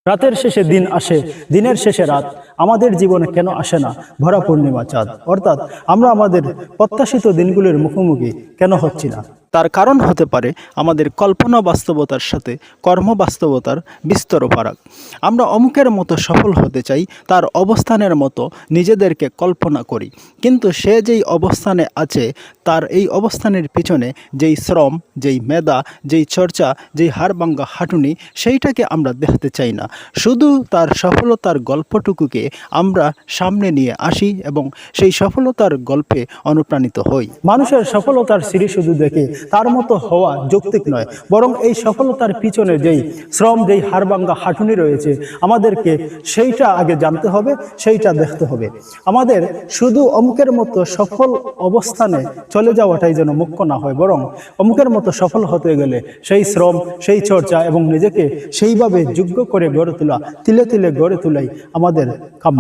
রাতের শেষে দিন আসে, দিনের শেষে রাত। আমাদের জীবনে কেন আসে না ভরা পূর্ণিমা চাঁদ? অর্থাৎ আমরা আমাদের প্রত্যাশিত দিনগুলির মুখোমুখি কেন হচ্ছি না? তার কারণ হতে পারে আমাদের কল্পনা বাস্তবতার সাথে কর্মবাস্তবতার বিস্তর ফারাক। আমরা অমুকের মতো সফল হতে চাই, তার অবস্থানের মতো নিজেদেরকে কল্পনা করি, কিন্তু সে যেই অবস্থানে আছে তার এই অবস্থানের পিছনে যেই শ্রম, যেই মেধা, যেই চর্চা, যেই হাড়ভাঙ্গা খাটুনি, সেইটাকে আমরা দেখতে চাই না। শুধু তার সফলতার গল্পটুকুকে আমরা সামনে নিয়ে আসি এবং সেই সফলতার গল্পে অনুপ্রাণিত হই। মানুষের সফলতার সিঁড়ি শুধু দেখে তার মতো হওয়া যৌক্তিক নয়, বরং এই সফলতার পিছনে যেই শ্রম, যেই হাড়ভাঙ্গা খাটুনি রয়েছে, আমাদেরকে সেইটা আগে জানতে হবে, সেইটা দেখতে হবে। আমাদের শুধু অমুকের মতো সফল অবস্থানে চলে যাওয়াটাই যেন মুখ্য না হয়, বরং অমুকের মতো সফল হতে গেলে সেই শ্রম, সেই চর্চা এবং নিজেকে সেইভাবে যোগ্য করে গড়ে তোলা, তিলে তিলে গড়ে তোলাই আমাদের কাম্য।